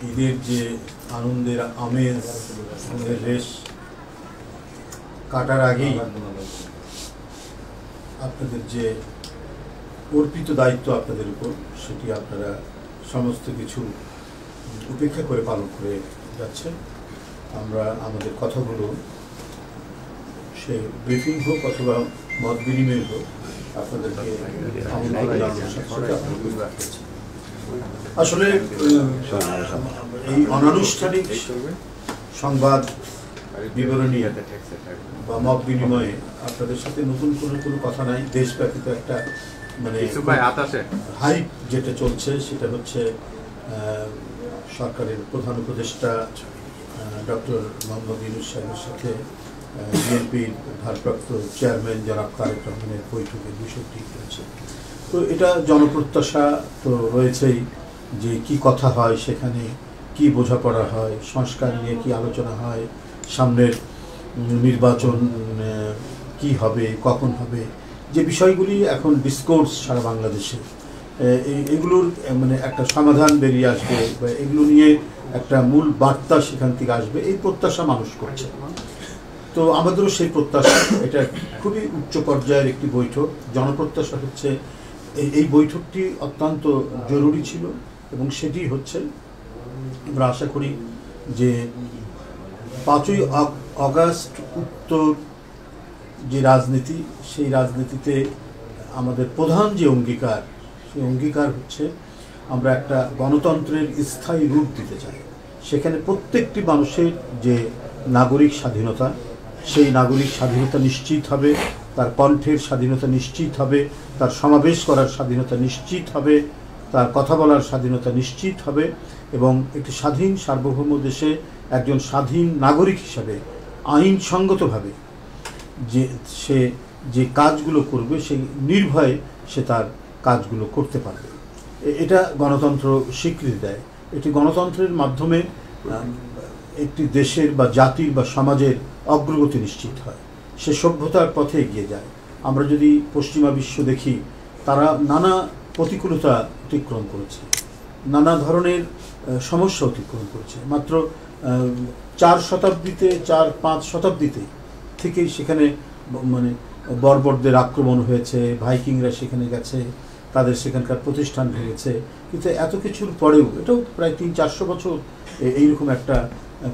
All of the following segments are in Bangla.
ঈদের যে আনন্দের আমেজ, আনন্দের রেশ কাটার আগেই আপনাদের যে অর্পিত দায়িত্ব আপনাদের উপর, সেটি আপনারা সমস্ত কিছু উপেক্ষা করে পালন করে যাচ্ছেন। আমরা আমাদের কথাগুলো সে ব্রিফিং হোক অথবা মত বিনিময় হোক আপনাদেরকে আসলে এই অনানুষ্ঠানিক সংবাদ বিবরণী বা মত বিনিময়ে আপনাদের সাথে নতুন কোনো কথা নাই। দেশব্যাপী তো একটা মানে হাইপ যেটা চলছে সেটা হচ্ছে সরকারের প্রধান উপদেষ্টা ডক্টর মোহাম্মদ ইউনূস সাহেবের সাথে বিএনপির ভারপ্রাপ্ত চেয়ারম্যান জনাব তারেক রহমানের বৈঠকের বিষয়টি রয়েছে। তো এটা জনপ্রত্যাশা তো রয়েছেই যে কি কথা হয়, সেখানে কি বোঝাপড়া হয়, সংস্কার নিয়ে কি আলোচনা হয়, সামনের নির্বাচন কি হবে, কখন হবে, যে বিষয়গুলি এখন ডিসকোর্স সারা বাংলাদেশে, এগুলোর মানে একটা সমাধান বেরিয়ে আসবে বা এগুলো নিয়ে একটা মূল বার্তা সেখান থেকে আসবে, এই প্রত্যাশা মানুষ করছে। তো আমাদেরও সেই প্রত্যাশা। এটা খুবই উচ্চ পর্যায়ের একটি বৈঠক। জনপ্রত্যাশা হচ্ছে এই বৈঠকটি অত্যন্ত জরুরি ছিল এবং সেটি হচ্ছে আমরা আশা করি যে 5ই আগস্ট উত্তর যে রাজনীতি, সেই রাজনীতিতে আমাদের প্রধান যে অঙ্গীকার, সেই অঙ্গীকার হচ্ছে আমরা একটা গণতন্ত্রের স্থায়ী রূপ দিতে চাই। সেখানে প্রত্যেকটি মানুষের যে নাগরিক স্বাধীনতা, সেই নাগরিক স্বাধীনতা নিশ্চিত হবে, তার কণ্ঠের স্বাধীনতা নিশ্চিত হবে, তার সমাবেশ করার স্বাধীনতা নিশ্চিত হবে, তার কথা বলার স্বাধীনতা নিশ্চিত হবে এবং একটি স্বাধীন সার্বভৌম দেশে একজন স্বাধীন নাগরিক হিসাবে আইনসঙ্গতভাবে সে যে কাজগুলো করবে সেই নির্ভয়ে সে তার কাজগুলো করতে পারবে। এটা গণতন্ত্র স্বীকৃতি দেয়। এটি গণতন্ত্রের মাধ্যমে একটি দেশের বা জাতির বা সমাজের অগ্রগতি নিশ্চিত হয়, সে সভ্যতার পথে এগিয়ে যায়। আমরা যদি পশ্চিমা বিশ্ব দেখি, তারা নানা প্রতিকূলতা অতিক্রম করেছে, নানা ধরনের সমস্যা অতিক্রম করেছে। মাত্র 4 শতাব্দীতে 4-5 শতাব্দীতে থেকেই সেখানে মানে বর্বরদের আক্রমণ হয়েছে, ভাইকিংরা সেখানে গেছে, তাদের সেখানকার প্রতিষ্ঠান ভেঙেছে। কিন্তু এত কিছুর পরেও এটাও প্রায় 300-400 বছর এইরকম একটা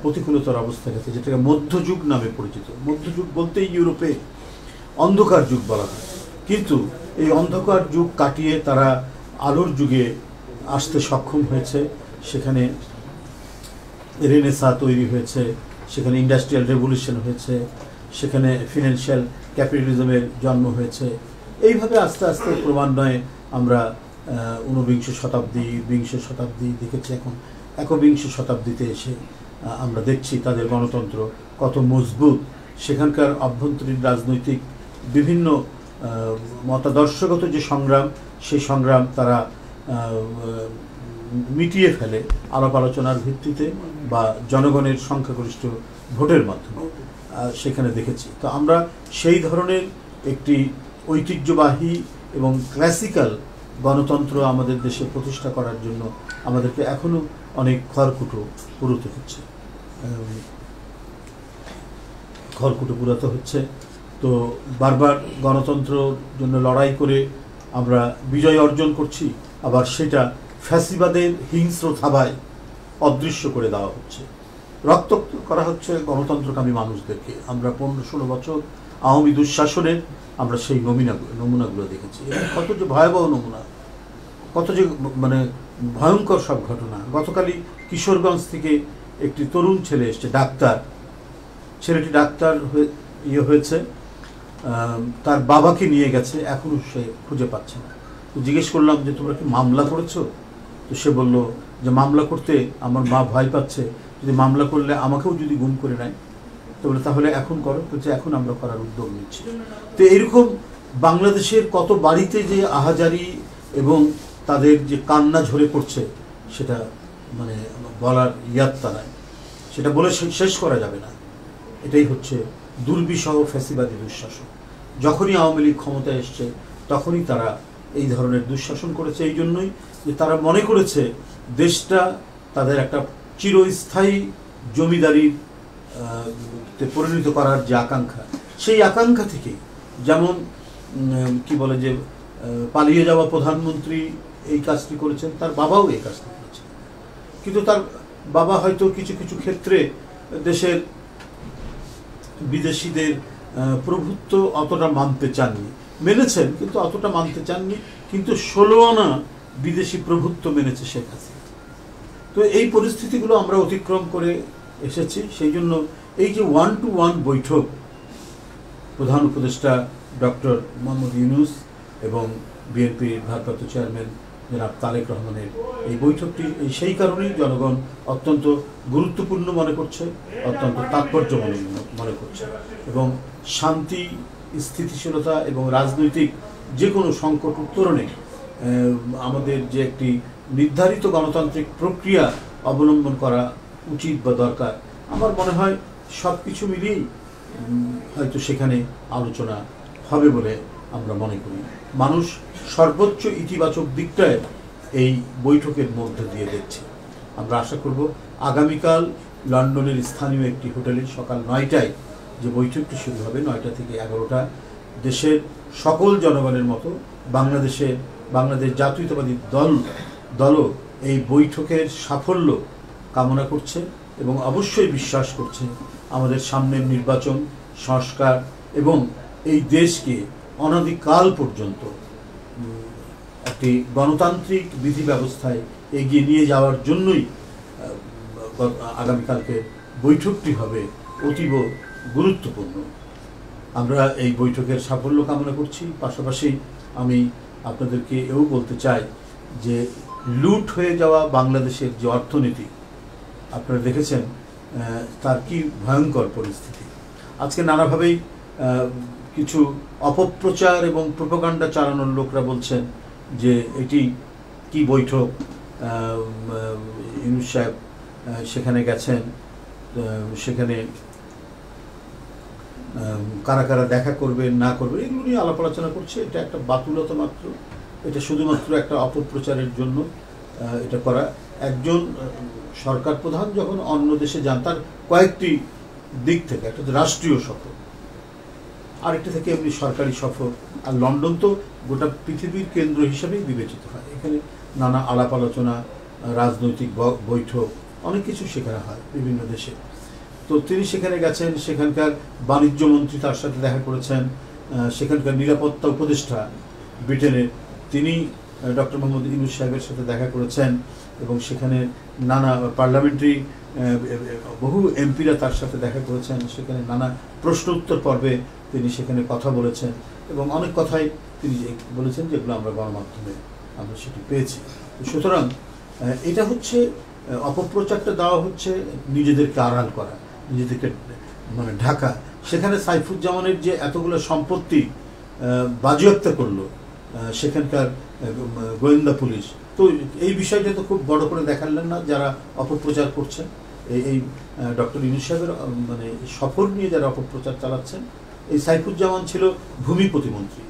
প্রতিকূলতার অবস্থা গেছে, যেটাকে মধ্যযুগ নামে পরিচিত। মধ্যযুগ বলতেই ইউরোপে অন্ধকার যুগ বলা হয়, কিন্তু এই অন্ধকার যুগ কাটিয়ে তারা আলোর যুগে আসতে সক্ষম হয়েছে। সেখানে রেনেসাঁ তৈরি হয়েছে, সেখানে ইন্ডাস্ট্রিয়াল রেভলিউশন হয়েছে, সেখানে ফিনান্সিয়াল ক্যাপিটালিজমের জন্ম হয়েছে। এইভাবে আস্তে আস্তে ক্রমান্বয়ে আমরা 19 শতাব্দী 20 শতাব্দী দেখেছি, এখন 21 শতাব্দীতে এসে আমরা দেখছি তাদের গণতন্ত্র কত মজবুত। সেখানকার অভ্যন্তরীণ রাজনৈতিক বিভিন্ন মতাদর্শগত যে সংগ্রাম, সেই সংগ্রাম তারা মিটিয়ে ফেলে আলাপ আলোচনার ভিত্তিতে বা জনগণের সংখ্যাগরিষ্ঠ ভোটের মাধ্যমে, সেখানে দেখেছি। তো আমরা সেই ধরনের একটি ঐতিহ্যবাহী এবং ক্লাসিক্যাল গণতন্ত্র আমাদের দেশে প্রতিষ্ঠা করার জন্য আমাদেরকে এখনও অনেক খড়কুটো পুরোতে হচ্ছে, তো বারবার গণতন্ত্রের জন্য লড়াই করে আমরা বিজয় অর্জন করছি, আবার সেটা ফ্যাসিবাদের হিংস্র থাবায় অদৃশ্য করে দেওয়া হচ্ছে, রক্তাক্ত করা হচ্ছে গণতন্ত্রকামী মানুষদেরকে। আমরা 15-16 বছর আওয়ামী দুঃশাসনের আমরা সেই নমুনাগুলো দেখেছি। কত যে ভয়াবহ নমুনা, কত যে মানে ভয়ঙ্কর সব ঘটনা। গতকালই কিশোরগঞ্জ থেকে একটি তরুণ ছেলে এসছে, ডাক্তার, ছেলেটি ডাক্তার হয়েছে, তার বাবাকে নিয়ে গেছে, এখনও সে খুঁজে পাচ্ছে না। তো জিজ্ঞেস করলাম যে তোমরা কি মামলা করেছো? তো সে বলল যে মামলা করতে আমার মা ভয় পাচ্ছে, যদি মামলা করলে আমাকেও যদি গুম করে নেয়। তো বলে তাহলে এখন করো, বলছে এখন আমরা করার উদ্যোগ নিচ্ছি। তো এরকম বাংলাদেশের কত বাড়িতে যে আহাজারি এবং তাদের যে কান্না ঝরে পড়ছে, সেটা মানে বলার ইয়াত্তা নাই, সেটা বলে শেষ করা যাবে না। এটাই হচ্ছে দুর্বিষহ ফ্যাসিবাদী দুঃশাসন। যখনই আওয়ামী লীগ ক্ষমতায় এসছে তখনই তারা এই ধরনের দুঃশাসন করেছে। এই জন্যই যে তারা মনে করেছে দেশটা তাদের একটা চিরস্থায়ী জমিদারি পরিণত করার যে আকাঙ্ক্ষা, সেই আকাঙ্ক্ষা থেকে যেমন কি বলে যে পালিয়ে যাওয়া প্রধানমন্ত্রী এই কাজটি করেছেন, তার বাবাও এই কাজটি করেছেন। কিন্তু তার বাবা হয়তো কিছু কিছু ক্ষেত্রে দেশের বিদেশিদের প্রভুত্ব অতটা মানতে চাননি, মেনেছেন কিন্তু অতটা মানতে চাননি, কিন্তু 16 আনা বিদেশি প্রভুত্ব মেনেছে শেখ হাসিনা। তো এই পরিস্থিতিগুলো আমরা অতিক্রম করে এসেছি। সেই জন্য এই যে 1-to-1 বৈঠক প্রধান উপদেষ্টা ডক্টর মোহাম্মদ ইউনূস এবং বিএনপির ভারপ্রাপ্ত চেয়ারম্যান জনাব তারেক রহমানের এই বৈঠকটি সেই কারণেই জনগণ অত্যন্ত গুরুত্বপূর্ণ মনে করছে, অত্যন্ত তাৎপর্য মনে করছে, এবং শান্তি, স্থিতিশীলতা এবং রাজনৈতিক যে কোনো সংকট উত্তরণে আমাদের যে একটি নির্ধারিত গণতান্ত্রিক প্রক্রিয়া অবলম্বন করা উচিত বা দরকার, আমার মনে হয় সব কিছু মিলিয়েই হয়তো সেখানে আলোচনা হবে বলে আমরা মনে করি। মানুষ সর্বোচ্চ ইতিবাচক দিকটায় এই বৈঠকের মধ্যে দিয়ে দেখছে। আমরা আশা করব আগামীকাল লন্ডনের স্থানীয় একটি হোটেলে সকাল 9টায় যে বৈঠকটি শুরু হবে, 9টা থেকে 11টা, দেশের সকল জনগণের মতো বাংলাদেশ জাতীয়তাবাদী দলও এই বৈঠকের সাফল্য কামনা করছে এবং অবশ্যই বিশ্বাস করছে আমাদের সামনের নির্বাচন, সংস্কার এবং এই দেশকে অনাদিকাল পর্যন্ত একটি গণতান্ত্রিক বিধি ব্যবস্থায় এগিয়ে নিয়ে যাওয়ার জন্যই আগামীকালকে বৈঠকটি হবে অতীব গুরুত্বপূর্ণ। আমরা এই বৈঠকের সাফল্য কামনা করছি। পাশাপাশি আমি আপনাদেরকে এও বলতে চাই যে লুট হয়ে যাওয়া বাংলাদেশের যে অর্থনীতি আপনারা দেখেছেন, তার কি ভয়ঙ্কর পরিস্থিতি। আজকে নানাভাবেই কিছু অপপ্রচার এবং প্রোপাগান্ডা চালানোর লোকরা বলছেন যে এটি কি বৈঠক, ইউনূস সাহেব সেখানে গেছেন, সেখানে কারা কারা দেখা করবে না করবে এগুলো নিয়ে আলাপ আলোচনা করছে। এটা একটা বাতুলতা মাত্র, এটা শুধুমাত্র একটা অপপ্রচারের জন্য এটা করা। একজন সরকার প্রধান যখন অন্য দেশে যান, তার কয়েকটি দিক থেকে, একটা রাষ্ট্রীয় সফর, আরেকটা থেকে এমনি সরকারি সফর। আর লন্ডন তো গোটা পৃথিবীর কেন্দ্র হিসাবেই বিবেচিত হয়। এখানে নানা আলাপ আলোচনা, রাজনৈতিক বৈঠক, অনেক কিছু সেখানে হয় বিভিন্ন দেশে। তো তিনি সেখানে গেছেন, সেখানকার বাণিজ্য মন্ত্রী তার সাথে দেখা করেছেন, সেখানকার নিরাপত্তা উপদেষ্টা ব্রিটেনের তিনি ডক্টর মোহাম্মদ ইউনূস সাহেবের সাথে দেখা করেছেন, এবং সেখানে নানা পার্লামেন্টারি বহু এমপিরা তার সাথে দেখা করেছেন। সেখানে নানা প্রশ্ন উত্তর পর্বে তিনি সেখানে কথা বলেছেন, এবং অনেক কথাই তিনি বলেছেন যেগুলো আমরা গণমাধ্যমে আমরা সেটি পেয়েছি। সুতরাং এটা হচ্ছে অপপ্রচারটা দেওয়া হচ্ছে নিজেদেরকে আড়াল করা, নিজেদেরকে মানে ঢাকা। সেখানে সাইফুজ্জামানের যে এতগুলো সম্পত্তি বাজেয়াপ্ত করলো সেখানকার গোয়েন্দা পুলিশ, তো এই বিষয়টা তো খুব বড় করে দেখালেন না যারা অপপ্রচার করছেন। এই ডক্টর ইউনূস সাহেবের মানে সফর নিয়ে যারা অপপ্রচার চালাচ্ছেন, এই সাইফুজ্জামান ছিল ভূমি প্রতিমন্ত্রী,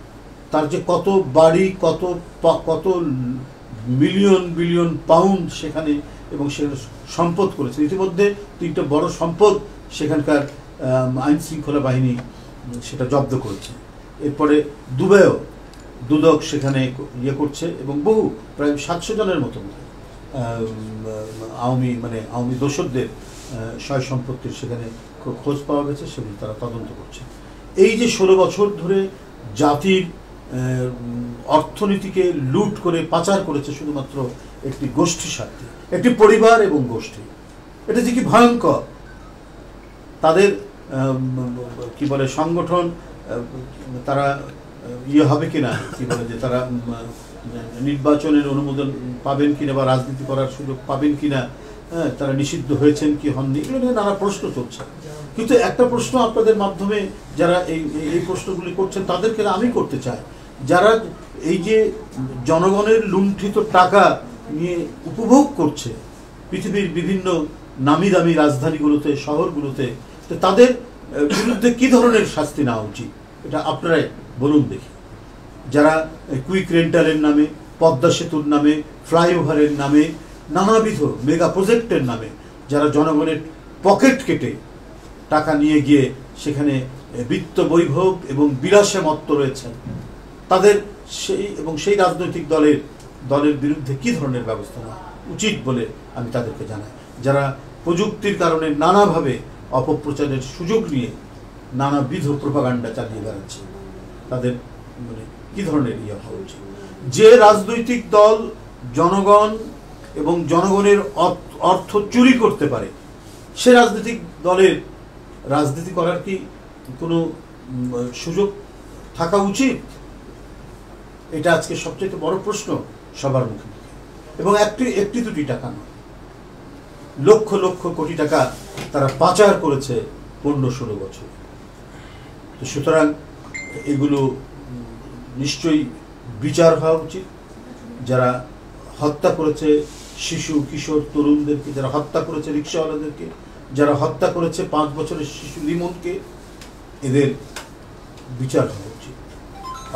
তার যে কত বাড়ি, কত মিলিয়ন বিলিয়ন পাউন্ড সেখানে, এবং সেখানে সম্পদ করেছে। ইতিমধ্যে 3টা বড় সম্পদ সেখানকার আইন শৃঙ্খলা বাহিনী সেটা জব্দ করেছে। এরপরে দুবাইও দুদক সেখানে করছে, এবং বহু প্রায় 700 জনের মতো আওয়ামী দোসরদের সয় সম্পত্তির সেখানে খোঁজ পাওয়া গেছে, সেগুলো তারা তদন্ত করছে। এই যে 16 বছর ধরে জাতির অর্থনীতিকে লুট করে পাচার করেছে শুধুমাত্র একটি গোষ্ঠী স্বার্থে, একটি পরিবার এবং গোষ্ঠী, এটা যে কি ভয়ঙ্কর। তাদের কি বলে সংগঠন, তারা হবে কিনা, কি বলে যে তারা নির্বাচনের অনুমোদন পাবেন কিনা বা রাজনীতি করার সুযোগ পাবেন কিনা, তারা নিষিদ্ধ হয়েছেন কি হননি, এগুলো নিয়ে নানা প্রশ্ন চলছে। কিন্তু একটা প্রশ্ন আপনাদের মাধ্যমে যারা এই প্রশ্নগুলি করছেন তাদেরকে আমি করতে চাই, যারা এই যে জনগণের লুণ্ঠিত টাকা নিয়ে উপভোগ করছে পৃথিবীর বিভিন্ন নামি দামি রাজধানীগুলোতে, শহরগুলোতে, তো তাদের বিরুদ্ধে কি ধরনের শাস্তি নেওয়া উচিত এটা আপনারাই বলুন দেখি। যারা কুইক রেন্টালের নামে, পদ্মা সেতুর নামে, ফ্লাইওভারের নামে নানাবিধ মেগা প্রজেক্টের নামে যারা জনগণের পকেট কেটে টাকা নিয়ে গিয়ে সেখানে বিত্ত বৈভব এবং বিলাসে মত্ত রয়েছেন, তাদের সেই রাজনৈতিক দলের বিরুদ্ধে কি ধরনের ব্যবস্থা নেওয়া উচিত বলে আমি তাদেরকে জানাই। যারা প্রযুক্তির কারণে নানাভাবে অপপ্রচারের সুযোগ নিয়ে নানাবিধ প্রোপাগান্ডা চালিয়ে বেড়াচ্ছে, তাদের কি ধরনের ইয়ে হওয়া উচিত। যে রাজনৈতিক দল জনগণ এবং জনগণের অর্থ চুরি করতে পারে, সে রাজনৈতিক দলের রাজনীতি করার কি কোনো সুযোগ থাকা উচিত? এটা আজকে সবচেয়ে বড় প্রশ্ন সবার মুখে মুখে। এবং একটি দুটি টাকা নয়, লক্ষ লক্ষ কোটি টাকা তারা পাচার করেছে 15-16 বছর। তো সুতরাং এগুলো নিশ্চয়ই বিচার হওয়া উচিত। যারা হত্যা করেছে শিশু কিশোর তরুণদেরকে, যারা হত্যা করেছে রিক্সাওয়ালাদেরকে, যারা হত্যা করেছে 5 বছরের শিশু লিমনকে, এদের বিচার হওয়া উচিত,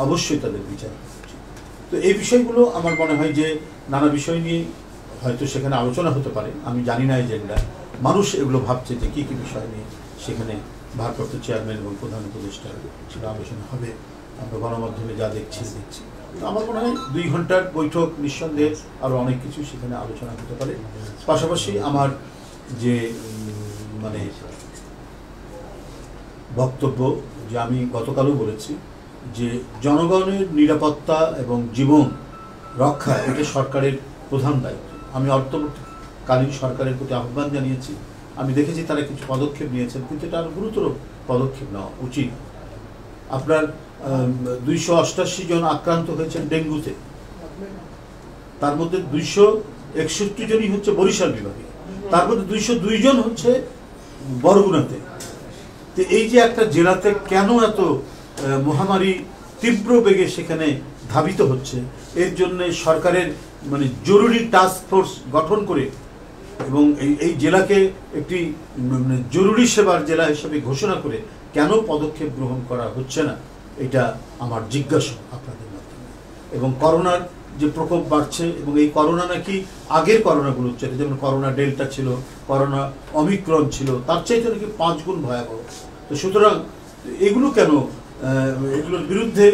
অবশ্যই তাদের বিচার হওয়া উচিত। তো এই বিষয়গুলো আমার মনে হয় যে নানা বিষয় নিয়ে হয়তো সেখানে আলোচনা হতে পারে, আমি জানি না এজেন্ডা। মানুষ এগুলো ভাবছে যে কি কি বিষয় নিয়ে সেখানে ভারপ্রাপ্ত চেয়ারম্যান এবং প্রধান উপদেষ্টা সেটা আলোচনা হবে। আমরা গণমাধ্যমে যা দেখছি। আমার মনে হয় 2 ঘন্টার বৈঠক, নিঃসন্দেহে আরও অনেক কিছু সেখানে আলোচনা হতে পারে। পাশাপাশি আমার যে বক্তব্য, যে আমি গতকালও বলেছি যে জনগণের নিরাপত্তা এবং জীবন রক্ষা এটা সরকারের প্রধান দায়িত্ব। আমি অন্তর্বর্তীকালীন সরকারের প্রতি আহ্বান জানিয়েছি। আমি দেখেছি তারা কিছু পদক্ষেপ নিয়েছেন, কিন্তু এটা আরও গুরুতর পদক্ষেপ নেওয়া উচিত। আপনার 288 জন আক্রান্ত হয়েছেন ডেঙ্গুতে, তার মধ্যে 261 জনই হচ্ছে বরিশাল বিভাগে, তার মধ্যে 202 জন হচ্ছে বরগুনাতে। তো এই যে একটা জেলাতে কেন এত মহামারী তীব্র বেগে সেখানে ধাবিত হচ্ছে, এর জন্য সরকারের জরুরি টাস্ক ফোর্স গঠন করে এবং এই জেলাকে একটি জরুরি সেবার জেলা হিসেবে ঘোষণা করে কেন পদক্ষেপ গ্রহণ করা হচ্ছে না, এটা আমার জিজ্ঞাসা আপনাদের মাধ্যমে। এবং করোনার যে প্রকোপ বাড়ছে, এবং এই করোনা নাকি আগের করোনাগুলোর চাইতে, যেমন করোনা ডেল্টা ছিল, করোনা অমিক্রন ছিল, তার চাইতে নাকি 5 গুণ ভয়াবহ। তো সুতরাং এগুলো কেন, এগুলোর বিরুদ্ধে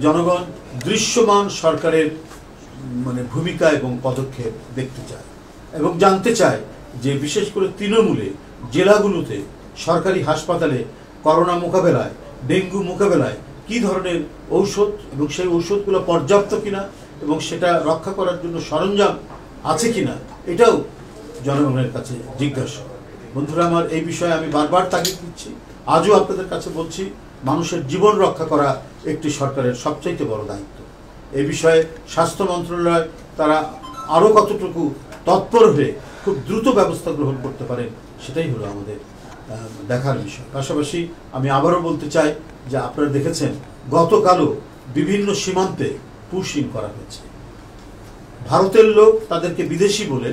জনগণ দৃশ্যমান সরকারের ভূমিকা এবং পদক্ষেপ দেখতে চায় এবং জানতে চায় যে বিশেষ করে তৃণমূলে জেলাগুলোতে সরকারি হাসপাতালে করোনা মোকাবেলায়, ডেঙ্গু মোকাবেলায় কি ধরনের ঔষধ এবং সেই ঔষধগুলো পর্যাপ্ত কিনা এবং সেটা রক্ষা করার জন্য সরঞ্জাম আছে কিনা, এটাও জনগণের কাছে জিজ্ঞাসা। বন্ধুরা আমার, এই বিষয়ে আমি বারবার তাগিদ দিচ্ছি, আজও আপনাদের কাছে বলছি, মানুষের জীবন রক্ষা করা একটি সরকারের সবচাইতে বড় দায়িত্ব। এই বিষয়ে স্বাস্থ্য মন্ত্রণালয় তারা আরও কতটুকু তৎপর হয়ে খুব দ্রুত ব্যবস্থা গ্রহণ করতে পারেন, সেটাই হলো আমাদের দেখার বিষয়। পাশাপাশি আমি আবারও বলতে চাই যে আপনারা দেখেছেন গতকালও বিভিন্ন সীমান্তে পুশিং করা হয়েছে। ভারতের লোক তাদেরকে বিদেশি বলে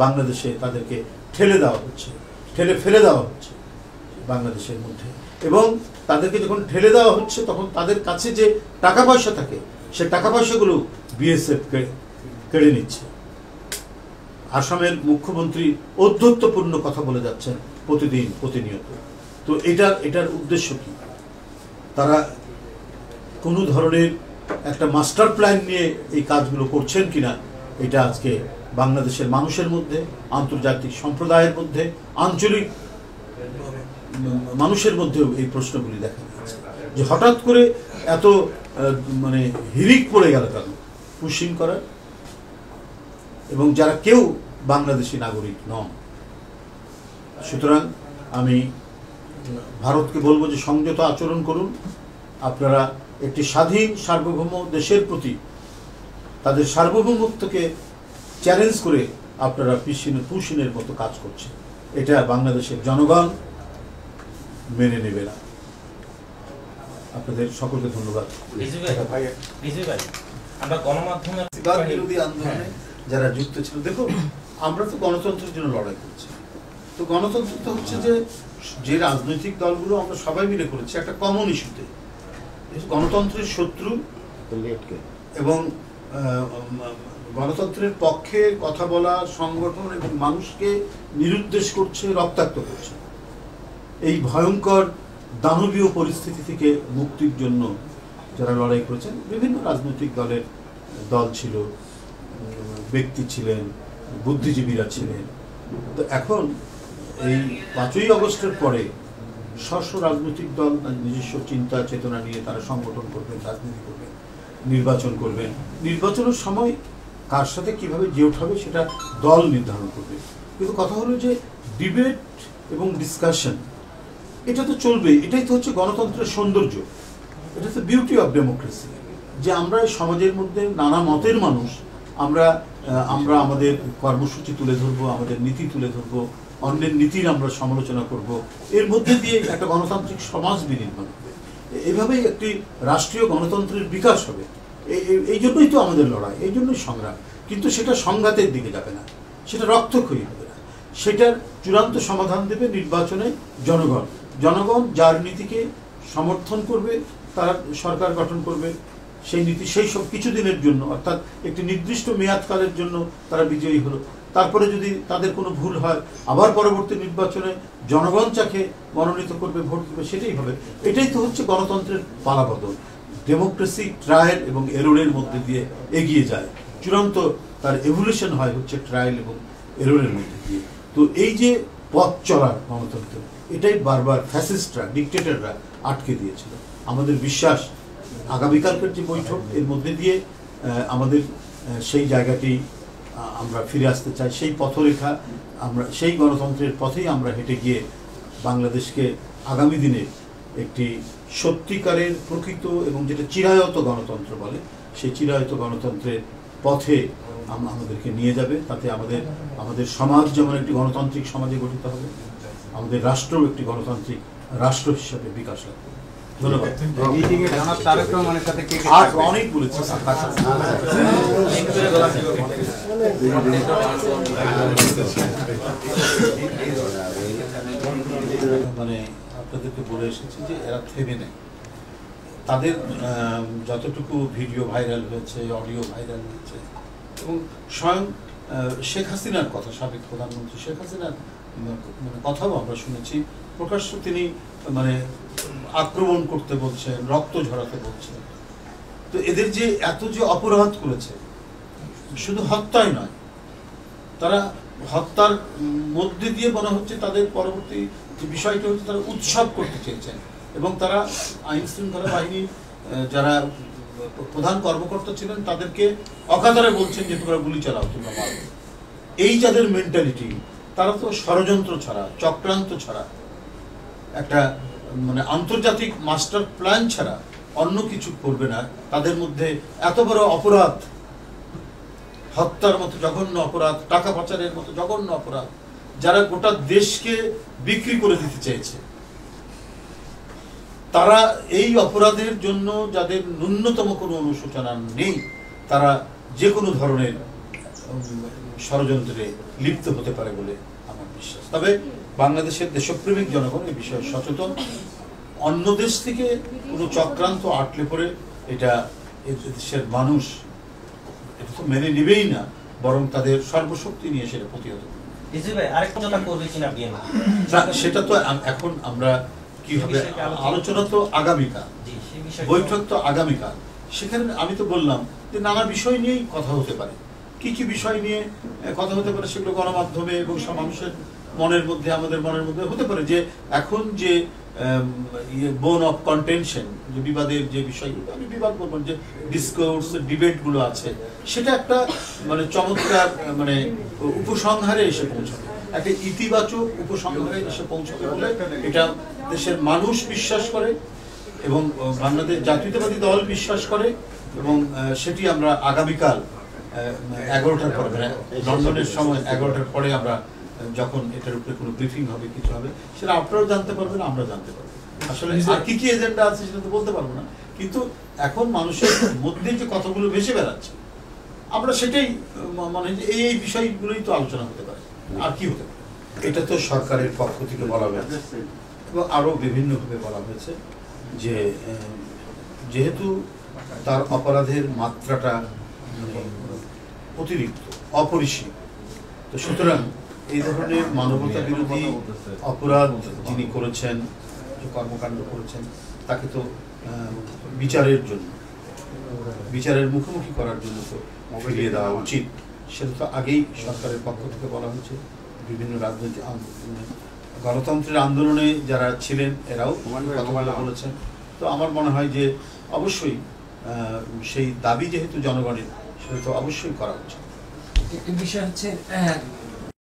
বাংলাদেশে তাদেরকে ঠেলে দেওয়া হচ্ছে, ফেলে দেওয়া হচ্ছে বাংলাদেশের মধ্যে। এবং তাদেরকে যখন ঠেলে দেওয়া হচ্ছে তখন তাদের কাছে যে টাকা পয়সা থাকে, সে টাকা পয়সাগুলো বিএসএফ কেড়ে নিচ্ছে। আসামের মুখ্যমন্ত্রী ঔদ্ধত্যপূর্ণ কথা বলে যাচ্ছেন প্রতিনিয়ত। তো এটার উদ্দেশ্য কি? তারা কোনো ধরনের একটা মাস্টার প্ল্যান নিয়ে এই কাজগুলো করছেন কিনা, এটা আজকে বাংলাদেশের মানুষের মধ্যে, আন্তর্জাতিক সম্প্রদায়ের মধ্যে, আঞ্চলিক মানুষের মধ্যেও এই প্রশ্নগুলি দেখা যাচ্ছে যে হঠাৎ করে এত হিরিক পড়ে গেল কেন পুশিং করার, এবং যারা কেউ বাংলাদেশি নাগরিক নন। সুতরাং আমি ভারতকে বলবো যে সংযত আচরণ করুন। আপনারা একটি স্বাধীন সার্বভৌম দেশের প্রতি তাদের সার্বভৌমত্বকে চ্যালেঞ্জ করে আপনারা পুশিনের মতো কাজ করছেন, এটা বাংলাদেশের জনগণ মেনে নেবে না। আপনাদের সকলকে ধন্যবাদ। আমরা গণমাধ্যমের বিরোধী আন্দোলনে যারা যুক্ত ছিল, দেখুন আমরা তো গণতন্ত্রের জন্য লড়াই করছি। তো গণতন্ত্র তো হচ্ছে যে রাজনৈতিক দলগুলো আমরা সবাই মিলে করেছি একটা কমন ইস্যুতে। গণতন্ত্রের শত্রু এবং গণতন্ত্রের পক্ষে কথা বলা সংগঠন এবং মানুষকে নিরুদ্দেশ করছে, রক্তাক্ত করছে। এই ভয়ঙ্কর দানবীয় পরিস্থিতি থেকে মুক্তির জন্য যারা লড়াই করেছেন, বিভিন্ন রাজনৈতিক দল ছিল, ব্যক্তি ছিলেন, বুদ্ধিজীবীরা ছিলেন। তো এখন এই 5ই আগস্টের পরে স্ব রাজনৈতিক দল নিজস্ব চিন্তা চেতনা নিয়ে তারা সংগঠন করবেন, রাজনীতি করবেন, নির্বাচন করবেন। নির্বাচনের সময় কার সাথে কিভাবে যে উঠাবে সেটা দল নির্ধারণ করবে। কিন্তু কথা হলো যে ডিবেট এবং ডিসকাশন এটা তো চলবে। এটাই তো হচ্ছে গণতন্ত্রের সৌন্দর্য, এটা তো বিউটি অফ ডেমোক্রেসি, যে আমরা সমাজের মধ্যে নানা মতের মানুষ আমরা আমাদের কর্মসূচি তুলে ধরবো, আমাদের নীতি তুলে ধরবো, অন্যের নীতির আমরা সমালোচনা করব। এর মধ্যে দিয়ে একটা গণতান্ত্রিক সমাজ বিনির্মাণ হবে। এভাবেই একটি রাষ্ট্রীয় গণতন্ত্রের বিকাশ হবে। এই জন্যই তো আমাদের লড়াই, এই জন্যই সংগ্রাম। কিন্তু সেটা সংঘাতের দিকে যাবে না, সেটা রক্তক্ষয়ী হবে না। সেটার চূড়ান্ত সমাধান দেবে নির্বাচনে জনগণ। জনগণ যার নীতিকে সমর্থন করবে তারা সরকার গঠন করবে। সেই নীতি সেই সব কিছুদিনের জন্য, অর্থাৎ একটি নির্দিষ্ট মেয়াদকালের জন্য তারা বিজয়ী হলো। তারপরে যদি তাদের কোনো ভুল হয়, আবার পরবর্তী নির্বাচনে জনগণ যাকে মনোনীত করবে, ভোট দেবে, সেটাই হবে। এটাই তো হচ্ছে গণতন্ত্রের পালাবদল। ডেমোক্রেসি ট্রায়াল এবং এররের মধ্যে দিয়ে এগিয়ে যায়। চূড়ান্ত তার এভলিউশন হয় হচ্ছে ট্রায়াল এবং এররের মধ্যে দিয়ে। তো এই যে পথ চলার গণতন্ত্র, এটাই বারবার ফ্যাসিস্টরা, ডিকটেটররা আটকে দিয়েছিল। আমাদের বিশ্বাস আগামীকালকের যে বৈঠক, এর মধ্যে দিয়ে আমাদের সেই জায়গাটি আমরা ফিরে আসতে চাই। সেই পথরেখা, আমরা সেই গণতন্ত্রের পথেই আমরা হেঁটে গিয়ে বাংলাদেশকে আগামী দিনে একটি সত্যিকারের প্রকৃত এবং যেটা চিরায়ত গণতন্ত্র বলে, সেই চিরায়ত গণতন্ত্রের পথে আমাদেরকে নিয়ে যাবে। তাতে আমাদের সমাজ যেমন একটি গণতান্ত্রিক সমাজে গঠিত হবে, আমাদের রাষ্ট্রও একটি গণতান্ত্রিক রাষ্ট্র হিসাবে বিকাশ লাভ। ধন্যবাদ। অনেক বলেছি, মানে আপনাদেরকে বলে এসেছি যে এরা থেমে নেই। তাদের যতটুকু ভিডিও ভাইরাল হয়েছে, অডিও ভাইরাল হয়েছে, এবং স্বয়ং শেখ হাসিনার কথা, সাবেক প্রধানমন্ত্রী শেখ হাসিনার মানে কথাও আমরা শুনেছি। প্রকাশ্য তিনি মানে আক্রমণ করতে বলছেন, রক্ত ঝরাতে বলছেন। তো এদের যে এত যে অপরাধ করেছে, শুধু হত্যাই নয়, তারা হত্যার মধ্যে দিয়ে মনে হচ্ছে তাদের পরবর্তী যে বিষয়টা হচ্ছে তারা উৎসব করতে চেয়েছেন। এবং তারা আইন শৃঙ্খলা বাহিনীর যারা প্রধান কর্মকর্তা ছিলেন তাদেরকে অকাতরে বলছেন যে তোমরা গুলি চালাও, তোমরা মারো। এই যাদের মেন্টালিটি, তারা তো ষড়যন্ত্র ছাড়া, চক্রান্ত ছাড়া, একটা মানে আন্তর্জাতিক মাস্টার প্ল্যান ছাড়া অন্য কিছু করবে না। তাদের মধ্যে এত বড় অপরাধ, হত্যার মতো জঘন্য অপরাধ, টাকা পাচারের মতো জঘন্য অপরাধ, যারা গোটা দেশকে বিক্রি করে দিতে চেয়েছে, তারা এই অপরাধের জন্য যাদের ন্যূনতম কোনো অনুশোচনা নেই, তারা যে কোনো ধরনের ষড়যন্ত্রে লিপ্ত হতে পারে বলে আমার বিশ্বাস। তবে বাংলাদেশের দেশপ্রেমিক জনগণ এই বিষয়ে সচেতন। অন্য দেশ থেকে কোনো চক্রান্ত আটলে পড়ে এটা দেশের মানুষ এটা তো মেনে নেবেই না, বরং তাদের সর্বশক্তি নিয়ে সেটা প্রতিহত করবে। সেটা তো এখন আমরা কি হবে, আলোচনা তো আগামীকাল, বৈঠক তো আগামীকাল। সেখানে আমি তো বললাম যে নানা বিষয় নিয়েই কথা হতে পারে। কি কি বিষয় নিয়ে কথা হতে পারে সেগুলো গণমাধ্যমে এবং মানুষের মনের মধ্যে, আমাদের মনের মধ্যে হতে পারে। যে এখন যে বোন অফ কন্টেনশন, যে বিবাদের যে বিষয়গুলো, আমি বিবাদ বলবো, যে ডিসকোর্স, ডিবেটগুলো আছে, সেটা একটা মানে চমৎকার মানে উপসংহারে এসে পৌঁছাবে, একটা ইতিবাচক উপসংহারে এসে পৌঁছাবে বলে এটা দেশের মানুষ বিশ্বাস করে এবং বাংলাদেশ জাতীয়তাবাদী দল বিশ্বাস করে। এবং সেটি আমরা আগামীকাল 11টার পরে, মানে লন্ডনের সময় 11টার পরে আমরা যখন এটার উপরে কোনো ব্রিফিং হবে, কিছু হবে, সেটা আপনারাও জানতে পারবেন, আমরা জানতে পারবো। আসলে আর কি কি এজেন্ডা আছে সেটা তো বলতে পারবো না, কিন্তু এখন মানুষের মধ্যে যে কথাগুলো ভেসে বেড়াচ্ছে, আমরা সেটাই মানে এই বিষয়গুলোই তো আলোচনা হতে পারে, আর কি হতে পারে। এটা তো সরকারের পক্ষ থেকে বলা হয়েছে এবং আরো বিভিন্নভাবে বলা হয়েছে যে যেহেতু তার অপরাধের মাত্রাটা মানে অতিরিক্ত, অপরিসীম। তো সুতরাং এই ধরনের মানবতা বিরোধী অপরাধ যিনি করেছেন, যে কর্মকাণ্ড করেছেন, তাকে তো বিচারের মুখোমুখি করার জন্য তো ফিরিয়ে দেওয়া উচিত। সেটা তো আগেই সরকারের পক্ষ থেকে বলা হয়েছে। বিভিন্ন রাজনৈতিক গণতন্ত্রের আন্দোলনে যারা ছিলেন এরাও কথাগুলো বলেছেন। তো আমার মনে হয় যে অবশ্যই সেই দাবি যেহেতু জনগণের, সেটা তো অবশ্যই করা উচিত। বিষয় হচ্ছে